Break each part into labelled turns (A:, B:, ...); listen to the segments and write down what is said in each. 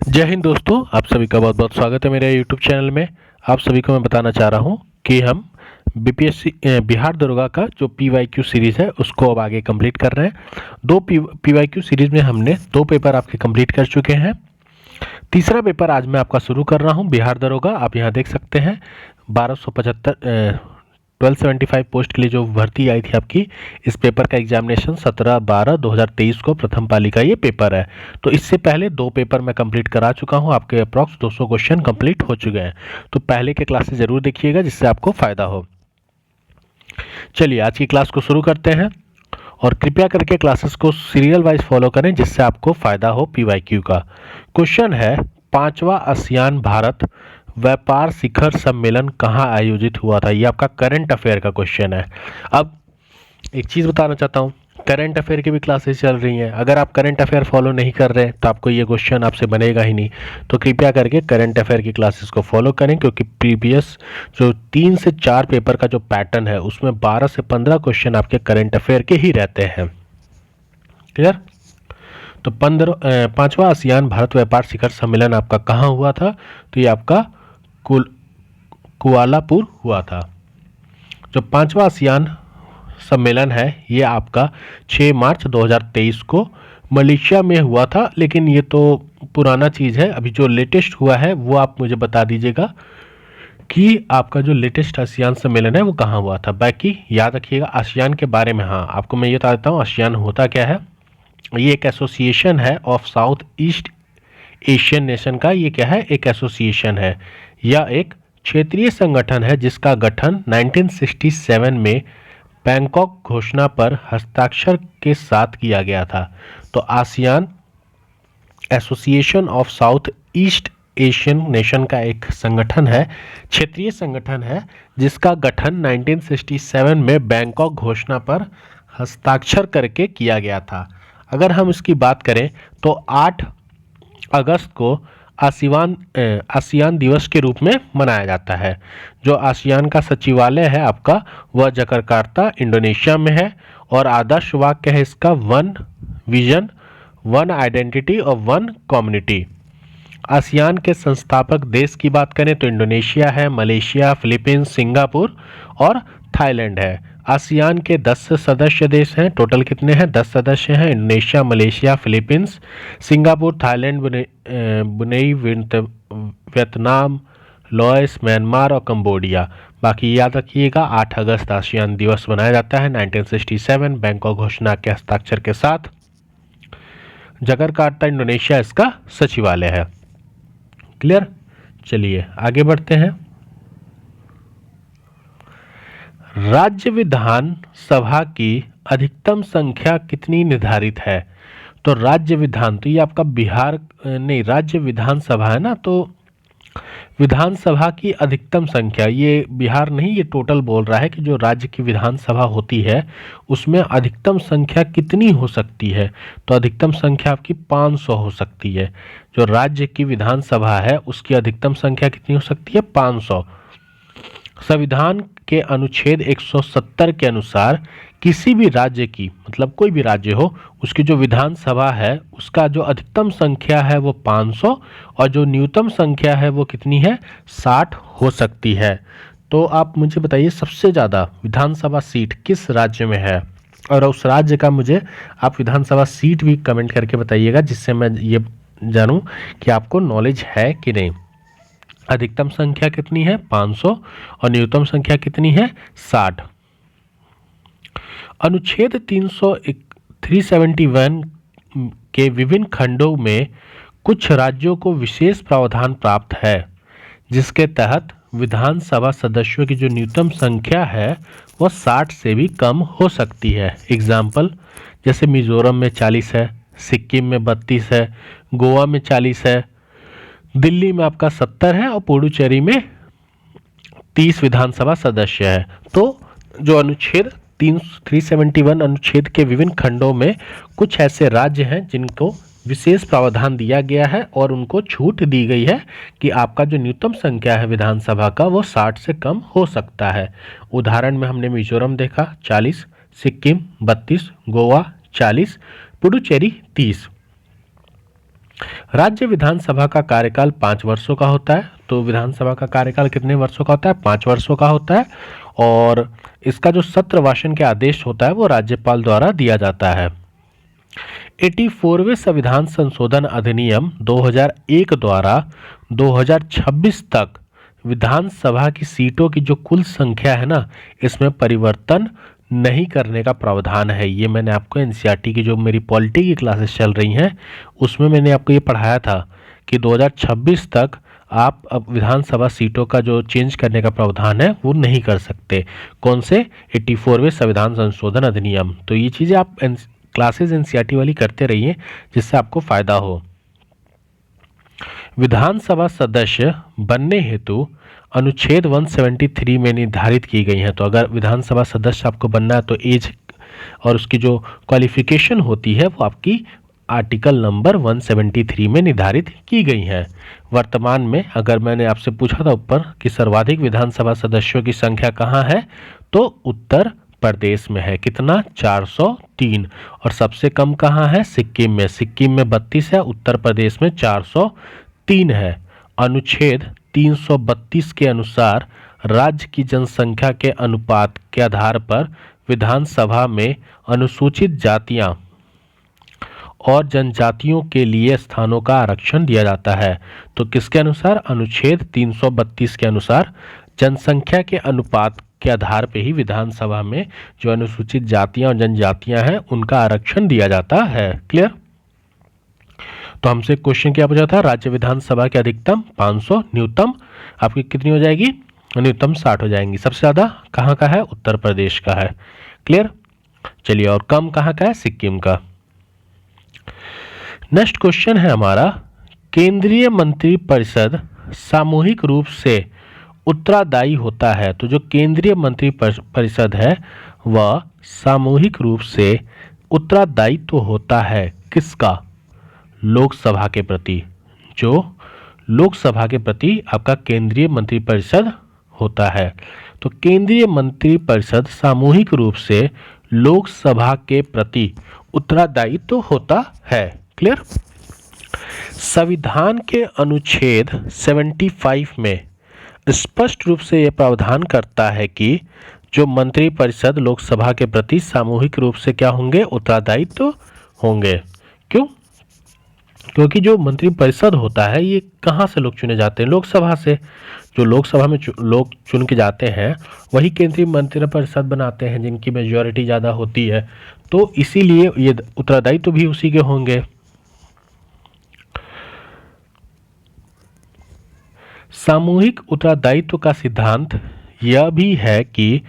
A: जय हिंद दोस्तों, आप सभी का बहुत बहुत स्वागत है मेरे यूट्यूब चैनल में। आप सभी को मैं बताना चाह रहा हूं कि हम बीपीएससी बिहार दरोगा का जो पीवाईक्यू सीरीज़ है उसको अब आगे कंप्लीट कर रहे हैं। दो पीवाईक्यू सीरीज़ में हमने 2 पेपर आपके कंप्लीट कर चुके हैं। तीसरा पेपर आज मैं आपका शुरू कर रहा हूं, बिहार दरोगा। आप यहां देख सकते हैं 1275 1275 पोस्ट के लिए जो भर्ती आई थी आपकी, इस पेपर का एग्जामिनेशन 17/12/2023 को प्रथम पाली का ये पेपर है। तो इससे पहले 2 पेपर मैं कंप्लीट करा चुका हूं, आपके अप्रॉक्स 200 क्वेश्चन कंप्लीट हो चुके हैं। तो पहले के क्लासेस जरूर देखिएगा जिससे आपको फायदा हो। चलिए आज की क्लास को शुरू करते हैं और कृपया करके क्लासेस को सीरियल वाइज फॉलो करें जिससे आपको फायदा हो पीवाईक्यू का। क्वेश्चन है, 5वां आसियान भारत व्यापार शिखर सम्मेलन कहाँ आयोजित हुआ था। ये आपका करंट अफेयर का क्वेश्चन है। अब एक चीज़ बताना चाहता हूँ, करंट अफेयर की भी क्लासेस चल रही हैं। अगर आप करंट अफेयर फॉलो नहीं कर रहे तो आपको ये क्वेश्चन आपसे बनेगा ही नहीं। तो कृपया करके करंट अफेयर की क्लासेस को फॉलो करें, क्योंकि प्रीवियस जो 3 से 4 पेपर का जो पैटर्न है उसमें 12 से 15 क्वेश्चन आपके करंट अफेयर के ही रहते हैं। क्लियर? तो 5वां आसियान भारत व्यापार शिखर सम्मेलन आपका कहाँ हुआ था? तो ये आपका कुआलापुर हुआ था। जो 5वां आसियान सम्मेलन है ये आपका 6 मार्च 2023 को मलेशिया में हुआ था। लेकिन ये तो पुराना चीज़ है, अभी जो लेटेस्ट हुआ है वो आप मुझे बता दीजिएगा कि आपका जो लेटेस्ट आसियान सम्मेलन है वो कहाँ हुआ था। बाकी याद रखिएगा आसियान के बारे में। हाँ, आपको मैं ये बता देता हूँ आसियान होता क्या है। ये एक एसोसिएशन है of south east Asian nation का। ये क्या है? एक एसोसिएशन है या एक क्षेत्रीय संगठन है जिसका गठन 1967 में बैंकॉक घोषणा पर हस्ताक्षर के साथ किया गया था। तो ASEAN association of south east Asian nation का एक संगठन है, क्षेत्रीय संगठन है जिसका गठन 1967 में बैंकॉक घोषणा पर हस्ताक्षर करके किया गया था। अगर हम इसकी बात करें तो 8 अगस्त को आसियान दिवस के रूप में मनाया जाता है। जो आसियान का सचिवालय है आपका वह जकार्ता इंडोनेशिया में है और आदर्श वाक्य है इसका वन विजन, वन आइडेंटिटी और वन कम्युनिटी। आसियान के संस्थापक देश की बात करें तो इंडोनेशिया है, मलेशिया, फिलीपींस, सिंगापुर और थाईलैंड है। आसियान के 10 सदस्य देश हैं। टोटल कितने हैं? 10 सदस्य हैं। Indonesia, Malaysia, Philippines, Singapore, Thailand, Brunei, Vietnam, Laos, Myanmar और कंबोडिया। बाकी याद रखिएगा 8 अगस्त आसियान दिवस मनाया जाता है 1967 बैंकॉक घोषणा के हस्ताक्षर के साथ। जकार्ता इंडोनेशिया इसका सचिवालय है। क्लियर? चलिए आगे बढ़ते हैं। राज्य विधान सभा की अधिकतम संख्या कितनी निर्धारित है? तो राज्य विधान, तो ये आपका बिहार नहीं, राज्य विधानसभा है ना। तो विधानसभा की अधिकतम संख्या, ये बिहार नहीं, ये टोटल बोल रहा है कि जो राज्य की विधानसभा होती है उसमें अधिकतम संख्या कितनी हो सकती है। तो अधिकतम संख्या आपकी 500 हो सकती है। जो राज्य की विधानसभा है उसकी अधिकतम संख्या कितनी हो सकती है? 500। संविधान के अनुच्छेद 170 के अनुसार किसी भी राज्य की, मतलब कोई भी राज्य हो, उसकी जो विधानसभा है उसका जो अधिकतम संख्या है वो 500 और जो न्यूनतम संख्या है वो कितनी है? 60 हो सकती है। तो आप मुझे बताइए सबसे ज़्यादा विधानसभा सीट किस राज्य में है, और उस राज्य का मुझे आप विधानसभा सीट भी कमेंट करके बताइएगा जिससे मैं ये जानूँ कि आपको नॉलेज है कि नहीं। अधिकतम संख्या कितनी है? 500 और न्यूनतम संख्या कितनी है? 60। अनुच्छेद 371 के विभिन्न खंडों में कुछ राज्यों को विशेष प्रावधान प्राप्त है जिसके तहत विधानसभा सदस्यों की जो न्यूनतम संख्या है वह 60 से भी कम हो सकती है। एग्जाम्पल जैसे मिजोरम में 40 है, सिक्किम में 32 है, गोवा में 40 है, दिल्ली में आपका 70 है और पुडुचेरी में 30 विधानसभा सदस्य है। तो जो अनुच्छेद 371 अनुच्छेद के विभिन्न खंडों में कुछ ऐसे राज्य हैं जिनको विशेष प्रावधान दिया गया है और उनको छूट दी गई है कि आपका जो न्यूनतम संख्या है विधानसभा का वो 60 से कम हो सकता है। उदाहरण में हमने मिजोरम देखा 40, सिक्किम 32, गोवा 40, पुडुचेरी 30। राज्य विधानसभा का कार्यकाल 5 वर्षों का होता है। तो विधानसभा का कार्यकाल कितने वर्षों का होता है? 5 वर्षों का होता है। और इसका जो सत्र वाचन के आदेश होता है वो राज्यपाल द्वारा दिया जाता है। 84वें संविधान संशोधन अधिनियम 2001 द्वारा 2026 तक विधानसभा की सीटों की जो कुल संख्या है ना, इसमें परिवर्तन नहीं करने का प्रावधान है। ये मैंने आपको एनसीईआरटी की जो मेरी पॉलिटी की क्लासेस चल रही हैं उसमें मैंने आपको ये पढ़ाया था कि 2026 तक आप अब विधानसभा सीटों का जो चेंज करने का प्रावधान है वो नहीं कर सकते। कौन से? 84वें संविधान संशोधन अधिनियम। तो ये चीज़ें आप क्लासेस एनसीईआरटी वाली करते रहिए जिससे आपको फायदा हो। विधानसभा सदस्य बनने हेतु अनुच्छेद 173 में निर्धारित की गई हैं। तो अगर विधानसभा सदस्य आपको बनना है तो एज और उसकी जो क्वालिफिकेशन होती है वो आपकी आर्टिकल नंबर 173 में निर्धारित की गई हैं। वर्तमान में अगर मैंने आपसे पूछा था ऊपर कि सर्वाधिक विधानसभा सदस्यों की संख्या कहाँ है, तो उत्तर प्रदेश में है। कितना? 403। और सबसे कम कहाँ है? सिक्किम में। सिक्किम में 32 है, उत्तर प्रदेश में 403 है। अनुच्छेद 332 के अनुसार राज्य की जनसंख्या के अनुपात के आधार पर विधानसभा में अनुसूचित जातियां और जनजातियों के लिए स्थानों का आरक्षण दिया जाता है। तो किसके अनुसार? अनुच्छेद 332 के अनुसार जनसंख्या के अनुपात के आधार पर ही विधानसभा में जो अनुसूचित जातियां और जनजातियां हैं उनका आरक्षण दिया जाता है। क्लियर? तो हमसे क्वेश्चन क्या पूछा था? राज्य विधानसभा के अधिकतम 500, न्यूनतम आपकी कितनी हो जाएगी? न्यूनतम 60 हो जाएंगी। सबसे ज़्यादा कहाँ का है? उत्तर प्रदेश का है। क्लियर? चलिए, और कम कहाँ का है? सिक्किम का। नेक्स्ट क्वेश्चन है हमारा, केंद्रीय मंत्रिपरिषद सामूहिक रूप से उत्तरदायी होता है। तो जो केंद्रीय मंत्रिपरिषद है वह सामूहिक रूप से उत्तरदायित्व तो होता है किसका? लोकसभा के प्रति। जो लोकसभा के प्रति आपका केंद्रीय मंत्रिपरिषद होता है। तो केंद्रीय मंत्रिपरिषद सामूहिक रूप से लोकसभा के प्रति उत्तरदायित्व तो होता है। क्लियर? संविधान के अनुच्छेद 75 में स्पष्ट रूप से यह प्रावधान करता है कि जो मंत्रिपरिषद लोकसभा के प्रति सामूहिक रूप से क्या होंगे? उत्तरदायित्व तो होंगे। क्यों? क्योंकि जो मंत्रिपरिषद होता है ये कहाँ से लोग चुने जाते हैं? लोकसभा से। जो लोकसभा में लोग चुन के जाते हैं वही केंद्रीय मंत्रिपरिषद बनाते हैं जिनकी मेजॉरिटी ज़्यादा होती है। तो इसीलिए ये उत्तरदायित्व भी उसी के होंगे। सामूहिक उत्तरदायित्व का सिद्धांत यह भी है कि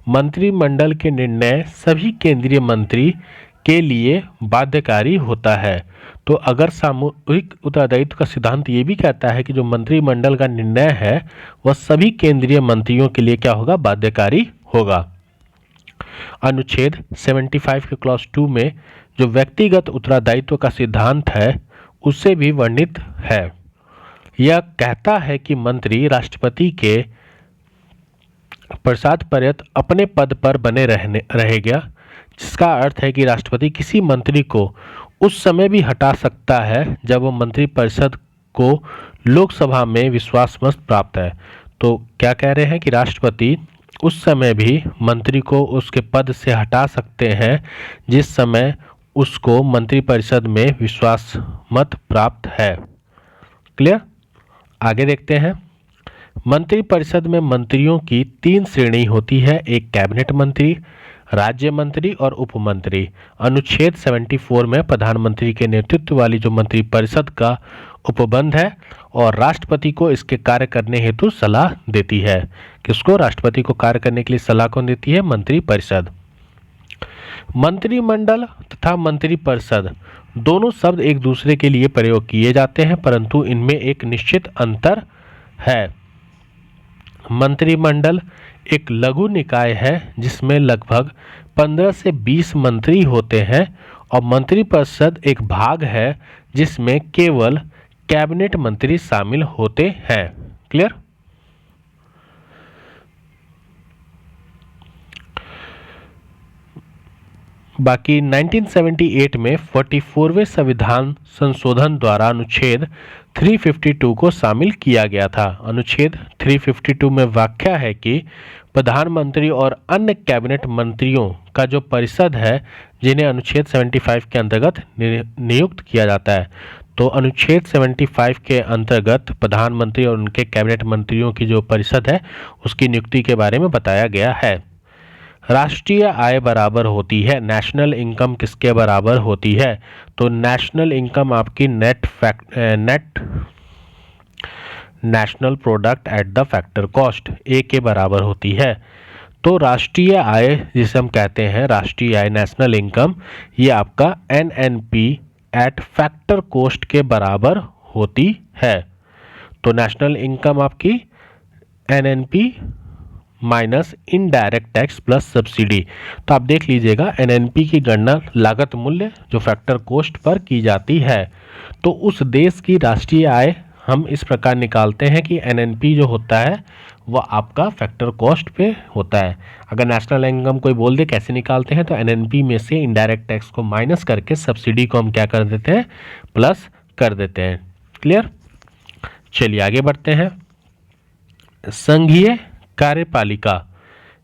A: मंत्रिमंडल के निर्णय सभी केंद्रीय मंत्री के लिए बाध्यकारी होता है। तो अगर सामूहिक उत्तरदायित्व का सिद्धांत ये भी कहता है कि जो मंत्रिमंडल का निर्णय है वह सभी केंद्रीय मंत्रियों के लिए क्या होगा? बाध्यकारी होगा। अनुच्छेद 75 के क्लॉज 2 में जो व्यक्तिगत उत्तरदायित्व का सिद्धांत है उससे भी वर्णित है। यह कहता है कि मंत्री राष्ट्रपति के प्रसाद पर्यंत अपने पद पर बने रहेगा, जिसका अर्थ है कि राष्ट्रपति किसी मंत्री को उस समय भी हटा सकता है जब वो मंत्रिपरिषद को लोकसभा में विश्वास मत प्राप्त है। तो क्या कह रहे हैं कि राष्ट्रपति उस समय भी मंत्री को उसके पद से हटा सकते हैं जिस समय उसको मंत्रिपरिषद में विश्वास मत प्राप्त है। क्लियर? आगे देखते हैं। मंत्रिपरिषद में मंत्रियों की 3 श्रेणी होती है, एक कैबिनेट मंत्री, राज्य मंत्री और उप मंत्री। अनुच्छेद 74 में प्रधानमंत्री के नेतृत्व वाली जो मंत्रिपरिषद का उपबंध है और राष्ट्रपति को इसके कार्य करने हेतु सलाह देती है। किसको? राष्ट्रपति को कार्य करने के लिए सलाह कौन देती है? मंत्रिपरिषद। मंत्रिमंडल तथा मंत्रिपरिषद दोनों शब्द एक दूसरे के लिए प्रयोग किए जाते हैं, परंतु इनमें एक निश्चित अंतर है। मंत्रिमंडल एक लघु निकाय है जिसमें लगभग 15 से 20 मंत्री होते हैं और मंत्रिपरिषद एक भाग है जिसमें केवल कैबिनेट मंत्री शामिल होते हैं। क्लियर? बाकी 1978 में 44वें संविधान संशोधन द्वारा अनुच्छेद 352 को शामिल किया गया था। अनुच्छेद 352 में व्याख्या है कि प्रधानमंत्री और अन्य कैबिनेट मंत्रियों का जो परिषद है जिन्हें अनुच्छेद 75 के अंतर्गत नियुक्त किया जाता है, तो अनुच्छेद 75 के अंतर्गत प्रधानमंत्री और उनके कैबिनेट मंत्रियों की जो परिषद है उसकी नियुक्ति के बारे में बताया गया है। राष्ट्रीय आय बराबर होती है, नेशनल इनकम किसके बराबर होती है? तो नेशनल इनकम आपकी net national product at the factor cost A के बराबर होती है। तो राष्ट्रीय आय जिसे हम कहते हैं राष्ट्रीय आय नेशनल इनकम, ये आपका एनएनपी एट फैक्टर कॉस्ट के बराबर होती है। तो नेशनल इनकम आपकी NNP minus indirect tax plus subsidy. तो आप देख लीजिएगा एनएनपी की गणना लागत मूल्य जो फैक्टर कॉस्ट पर की जाती है। तो उस देश की राष्ट्रीय आय हम इस प्रकार निकालते हैं कि एनएनपी जो होता है वह आपका फैक्टर कॉस्ट पे होता है। अगर नेशनल इनकम कोई बोल दे कैसे निकालते हैं, तो एनएनपी में से इनडायरेक्ट टैक्स को माइनस करके सब्सिडी को हम क्या कर देते हैं, प्लस कर देते हैं। क्लियर? चलिए आगे बढ़ते हैं। संघीय कार्यपालिका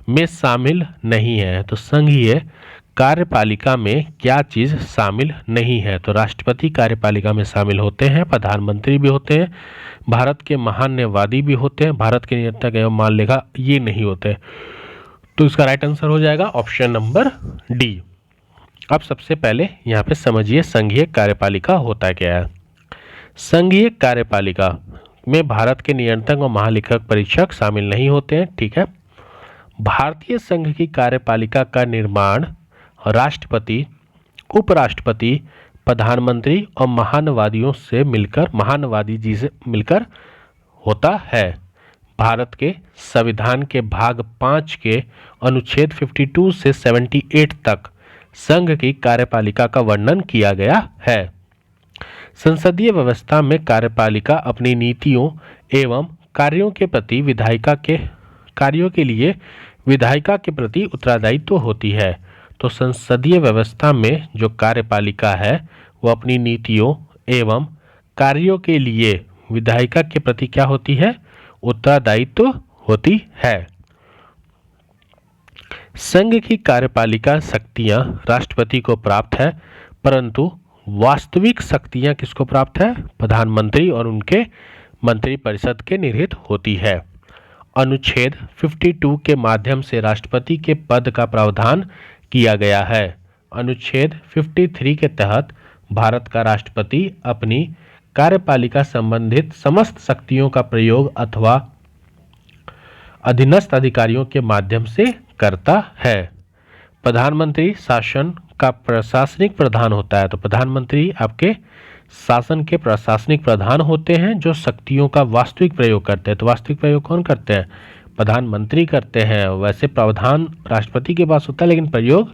A: में शामिल नहीं है, तो संघीय कार्यपालिका में क्या चीज़ शामिल नहीं है? तो राष्ट्रपति कार्यपालिका में शामिल होते हैं, प्रधानमंत्री भी होते हैं, भारत के महान न्यायवादी भी होते हैं, भारत के नियंत्रक एवं माललेखा ये नहीं होते। तो इसका राइट आंसर हो जाएगा ऑप्शन नंबर डी। अब सबसे पहले यहाँ पे समझिए संघीय कार्यपालिका होता क्या है। संघीय कार्यपालिका में भारत के नियंत्रक और महालेखक परीक्षक शामिल नहीं होते हैं। ठीक है। भारतीय संघ की कार्यपालिका का निर्माण राष्ट्रपति, उपराष्ट्रपति, प्रधानमंत्री और महानवादी जी से मिलकर होता है। भारत के संविधान के भाग 5 के अनुच्छेद 52 से 78 तक संघ की कार्यपालिका का वर्णन किया गया है। संसदीय व्यवस्था में कार्यपालिका अपनी नीतियों एवं कार्यों के प्रति विधायिका के प्रति उत्तरदायित्व होती है। तो संसदीय व्यवस्था में जो कार्यपालिका है वो अपनी नीतियों एवं कार्यों के लिए विधायिका के प्रति क्या होती है, उत्तरदायित्व होती है। संघ की कार्यपालिका शक्तियां राष्ट्रपति को प्राप्त है, परंतु वास्तविक शक्तियां किसको प्राप्त है, प्रधानमंत्री और उनके मंत्रिपरिषद के निहित होती है। अनुच्छेद 52 के माध्यम से राष्ट्रपति के पद का प्रावधान किया गया है। अनुच्छेद 53 के तहत भारत का राष्ट्रपति अपनी कार्यपालिका संबंधित समस्त शक्तियों का प्रयोग अथवा अधीनस्थ अधिकारियों के माध्यम से करता है। प्रधानमंत्री शासन का प्रशासनिक प्रधान होता है। तो प्रधानमंत्री आपके शासन के प्रशासनिक प्रधान होते हैं जो शक्तियों का वास्तविक प्रयोग करते हैं। तो वास्तविक प्रयोग कौन करते हैं, प्रधानमंत्री करते हैं। वैसे प्रावधान राष्ट्रपति के पास होता है लेकिन प्रयोग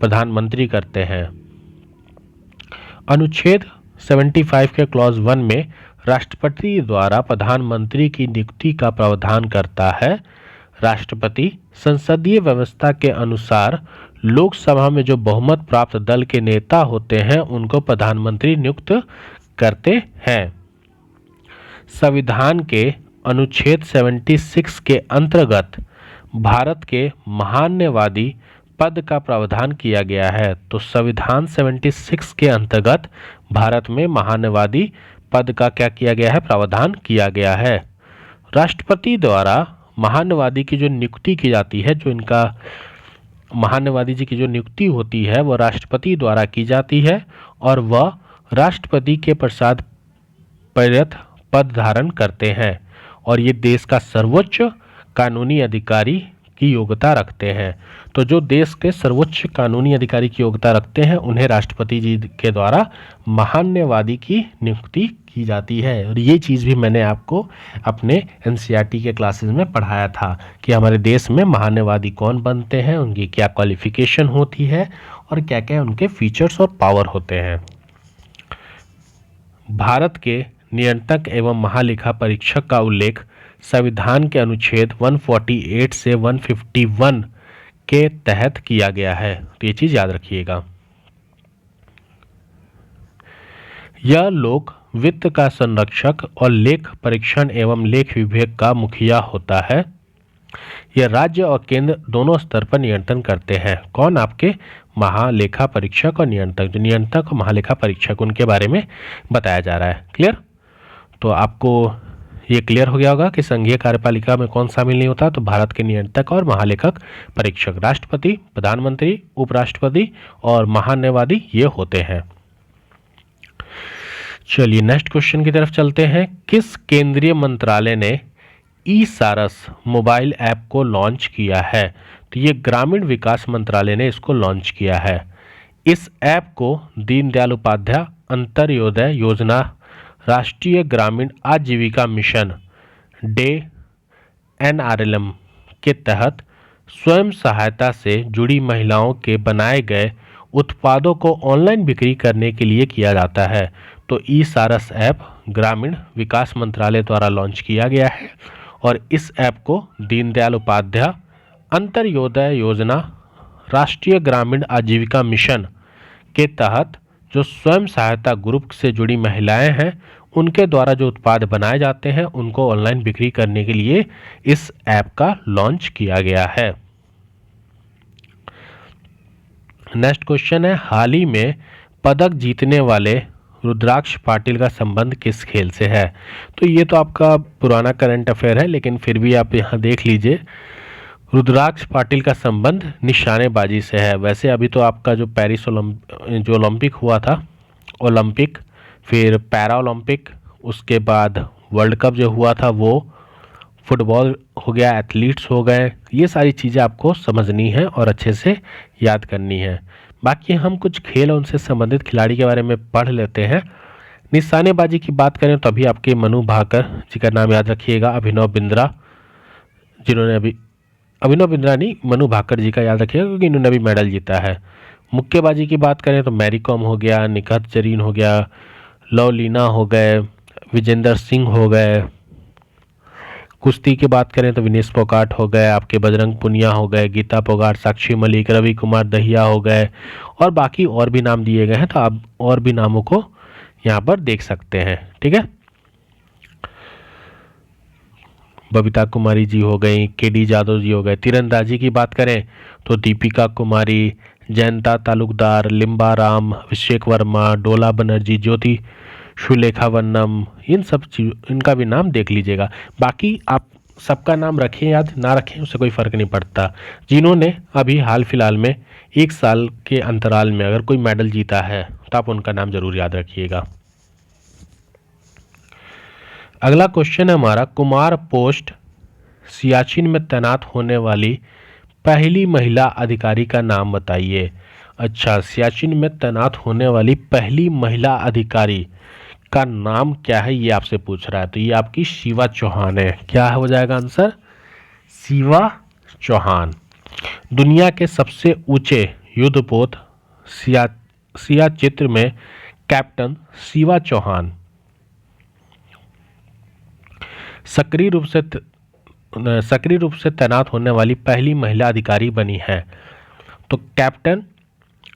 A: प्रधानमंत्री करते हैं। अनुच्छेद 75 के क्लॉज 1 में राष्ट्रपति द्वारा प्रधानमंत्री की नियुक्ति का प्रावधान करता है। राष्ट्रपति संसदीय व्यवस्था के अनुसार लोकसभा में जो बहुमत प्राप्त दल के नेता होते हैं उनको प्रधानमंत्री नियुक्त करते हैं। संविधान के अनुच्छेद 76 के अंतर्गत भारत के महान्यवादी पद का प्रावधान किया गया है। तो संविधान 76 के अंतर्गत भारत में महान्यवादी पद का क्या किया गया है, प्रावधान किया गया है। राष्ट्रपति द्वारा महान्यवादी की जो नियुक्ति की जाती है, जो इनका महान्यवादी जी की जो नियुक्ति होती है वह राष्ट्रपति द्वारा की जाती है और वह राष्ट्रपति के पश्चात पद धारण करते हैं और ये देश का सर्वोच्च कानूनी अधिकारी की योग्यता रखते हैं। तो जो देश के सर्वोच्च कानूनी अधिकारी की योग्यता रखते हैं उन्हें राष्ट्रपति जी के द्वारा महान्यवादी की नियुक्ति की जाती है। और ये चीज़ भी मैंने आपको अपने एनसीईआरटी के क्लासेस में पढ़ाया था कि हमारे देश में महान्यवादी कौन बनते हैं, उनकी क्या क्वालिफिकेशन होती है और क्या क्या उनके फीचर्स और पावर होते हैं। भारत के नियंत्रक एवं महालेखा परीक्षक का उल्लेख संविधान के अनुच्छेद 148 से 151 के तहत किया गया है। तो ये चीज याद रखिएगा। यह लोक वित्त का संरक्षक और लेख परीक्षण एवं लेख विभाग का मुखिया होता है। यह राज्य और केंद्र दोनों स्तर पर नियंत्रण करते हैं। कौन? आपके महालेखा परीक्षक और नियंत्रक। जो नियंत्रक और महालेखा परीक्षक, उनके बारे में बताया जा रहा है। क्लियर? तो आपको ये क्लियर हो गया होगा कि संघीय कार्यपालिका में कौन शामिल नहीं होता। तो भारत के नियंत्रक और महालेखक परीक्षक राष्ट्रपति, प्रधानमंत्री, उपराष्ट्रपति और महान्यायवादी ये होते हैं। चलिए नेक्स्ट क्वेश्चन की तरफ चलते हैं। किस केंद्रीय मंत्रालय ने ई सारस मोबाइल ऐप को लॉन्च किया है? तो ये ग्रामीण विकास मंत्रालय ने इसको लॉन्च किया है। इस ऐप को दीनदयाल उपाध्याय अंत्योदय योजना, राष्ट्रीय ग्रामीण आजीविका मिशन डे NRLM के तहत स्वयं सहायता से जुड़ी महिलाओं के बनाए गए उत्पादों को ऑनलाइन बिक्री करने के लिए किया जाता है। तो ई सारस ऐप ग्रामीण विकास मंत्रालय द्वारा लॉन्च किया गया है और इस ऐप को दीनदयाल उपाध्याय अंत्योदय योजना, राष्ट्रीय ग्रामीण आजीविका मिशन के तहत जो स्वयं सहायता ग्रुप से जुड़ी महिलाएं हैं उनके द्वारा जो उत्पाद बनाए जाते हैं उनको ऑनलाइन बिक्री करने के लिए इस ऐप का लॉन्च किया गया है। नेक्स्ट क्वेश्चन है, हाल ही में पदक जीतने वाले रुद्राक्ष पाटिल का संबंध किस खेल से है? तो ये तो आपका पुराना करंट अफेयर है, लेकिन फिर भी आप यहाँ देख लीजिए। रुद्राक्ष पाटिल का संबंध निशानेबाजी से है। वैसे अभी तो आपका जो पेरिस जो ओलंपिक हुआ था, ओलंपिक, फिर पैरा ओलंपिक, उसके बाद वर्ल्ड कप जो हुआ था वो, फुटबॉल हो गया, एथलीट्स हो गए, ये सारी चीज़ें आपको समझनी है और अच्छे से याद करनी है। बाकी हम कुछ खेल और उनसे संबंधित खिलाड़ी के बारे में पढ़ लेते हैं। निशानेबाजी की बात करें तो अभी आपके मनु भाकर जी का नाम याद रखिएगा, अभिनव बिंद्रा, जिन्होंने अभिनव बिंद्रा नहीं, मनु भाकर जी का याद रखिएगा क्योंकि इन्होंने अभी मेडल जीता है। मुक्केबाजी की बात करें तो मैरी कॉम हो गया, निखत जरीन हो गया, लवलीना हो गए, विजेंदर सिंह हो गए। कुश्ती की बात करें तो विनेश फोगाट हो गए, आपके बजरंग पुनिया हो गए, गीता फोगाट, साक्षी मलिक, रवि कुमार दहिया हो गए और बाकी और भी नाम दिए गए हैं। तो आप और भी नामों को यहाँ पर देख सकते हैं। ठीक है, बबीता कुमारी जी हो गई, केडी जादव जी हो गए। तीरंदाजी की बात करें तो दीपिका कुमारी, जयंता तालुकदार, लिम्बा राम, अभिषेक वर्मा, डोला बनर्जी, ज्योति सुलेखा वन्नम, इनका भी नाम देख लीजिएगा। बाकी आप सबका नाम रखें याद, ना रखें उससे कोई फ़र्क नहीं पड़ता। जिन्होंने अभी हाल फिलहाल में 1 साल के अंतराल में अगर कोई मेडल जीता है तो आप उनका नाम जरूर याद रखिएगा। अगला क्वेश्चन है हमारा, कुमार पोस्ट सियाचिन में तैनात होने वाली पहली महिला अधिकारी का नाम बताइए। अच्छा, सियाचिन में तैनात होने वाली पहली महिला अधिकारी का नाम क्या है ये आपसे पूछ रहा है। तो ये आपकी शिवा चौहान है। क्या हो जाएगा आंसर? शिवा चौहान। दुनिया के सबसे ऊंचे युद्धपोत सियाचिन में कैप्टन शिवा चौहान सक्रिय रूप से तैनात होने वाली पहली महिला अधिकारी बनी है। तो कैप्टन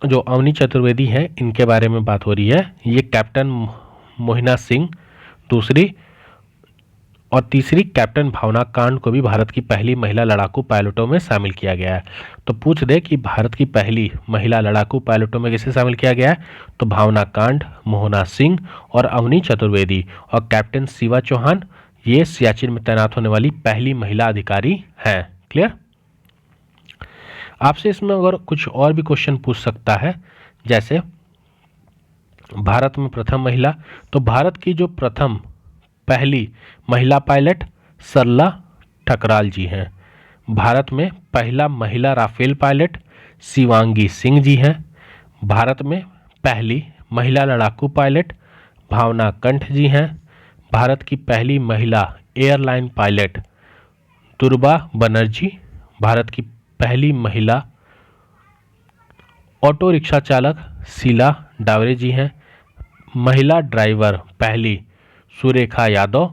A: जो अवनी चतुर्वेदी हैं इनके बारे में बात हो रही है। ये कैप्टन मोहिना सिंह दूसरी और तीसरी कैप्टन भावना कांड को भी भारत की पहली महिला लड़ाकू पायलटों में शामिल किया गया है। तो पूछ दे कि भारत की पहली महिला लड़ाकू पायलटों में किसे शामिल किया गया है? तो भावना कांड, मोहना सिंह और अवनी चतुर्वेदी। और कैप्टन शिवा चौहान ये सियाचिन में तैनात होने वाली पहली महिला अधिकारी हैं। क्लियर? आपसे इसमें अगर कुछ और भी क्वेश्चन पूछ सकता है, जैसे भारत में प्रथम महिला, तो भारत की जो प्रथम पहली महिला पायलट सरला ठकराल जी हैं। भारत में पहला महिला राफेल पायलट शिवांगी सिंह जी हैं। भारत में पहली महिला लड़ाकू पायलट भावना कंठ जी हैं। भारत की पहली महिला एयरलाइन पायलट दुर्बा बनर्जी। भारत की पहली महिला ऑटो रिक्शा चालक शीला डावरे जी हैं। महिला ड्राइवर पहली सुरेखा यादव।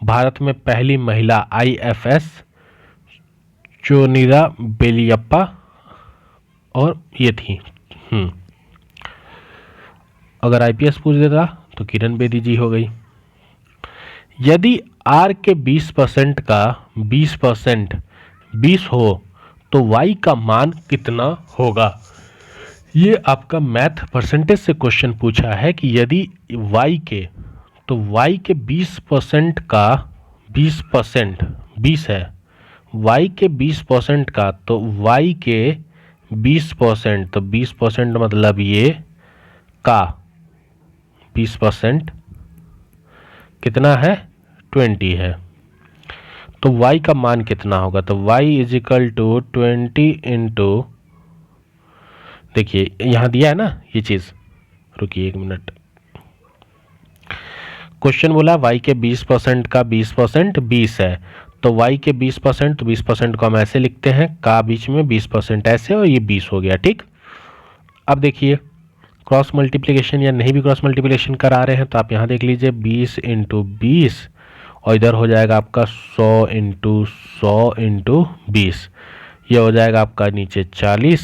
A: भारत में पहली महिला IFS चोनिरा बेलियप्पा और ये थी। अगर आईपीएस पूछ देता तो किरण बेदी जी हो गई। यदि आर के 20% का 20% 20 हो तो वाई का मान कितना होगा। ये आपका मैथ परसेंटेज से क्वेश्चन पूछा है कि यदि वाई के, तो वाई के 20% का 20% 20 है, वाई के 20% का, तो वाई के 20%, तो 20% मतलब ये का 20% कितना है 20 है, तो y का मान कितना होगा। तो y is equal to 20 into, देखिए यहाँ दिया है ना ये चीज़, रुकिए 1 मिनट। क्वेश्चन बोला y के 20% का 20% 20 है, तो y के 20%, तो 20% को हम ऐसे लिखते हैं, का बीच में 20% ऐसे, और ये 20 हो गया। ठीक, अब देखिए क्रॉस मल्टीप्लिकेशन या नहीं भी क्रॉस मल्टीप्लिकेशन करा रहे हैं तो आप यहाँ देख लीजिए 20 इंटू 20, और इधर हो जाएगा आपका 100 इंटू 100 इंटू 20, ये हो जाएगा आपका नीचे 40।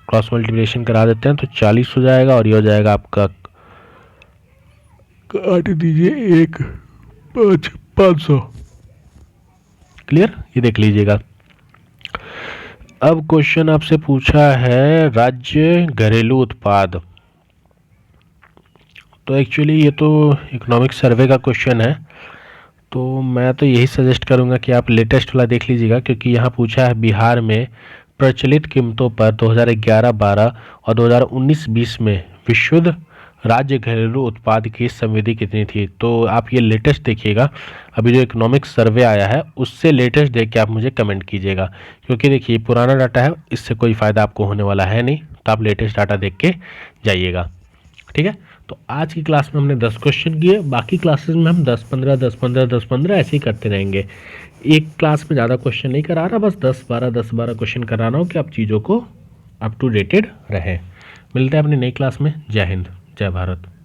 A: क्रॉस मल्टीप्लिकेशन करा देते हैं तो 40 हो जाएगा, और ये हो जाएगा आपका, काट दीजिए 1 5 500। क्लियर, ये देख लीजिएगा। अब क्वेश्चन आपसे पूछा है राज्य घरेलू उत्पाद, तो एक्चुअली ये तो इकोनॉमिक सर्वे का क्वेश्चन है, तो मैं तो यही सजेस्ट करूंगा कि आप लेटेस्ट वाला देख लीजिएगा, क्योंकि यहाँ पूछा है बिहार में प्रचलित कीमतों पर 2011-12 और 2019-20 में विशुद्ध राज्य घरेलू उत्पाद की समृद्धि कितनी थी। तो आप ये लेटेस्ट देखिएगा, अभी जो इकोनॉमिक सर्वे आया है उससे लेटेस्ट देख के आप मुझे कमेंट कीजिएगा, क्योंकि देखिए पुराना डाटा है, इससे कोई फ़ायदा आपको होने वाला है नहीं, तो आप लेटेस्ट डाटा देख के जाइएगा। ठीक है, तो आज की क्लास में हमने 10 क्वेश्चन किए, बाकी क्लासेस में हम 10-15 10-15 10-15 ऐसे ही करते रहेंगे। एक क्लास में ज़्यादा क्वेश्चन नहीं करा रहा, बस 10-12 क्वेश्चन करा रहा हूँ कि आप चीज़ों को अप टू डेटेड रहें। मिलते हैं अपनी नई क्लास में। जय हिंद, जय भारत।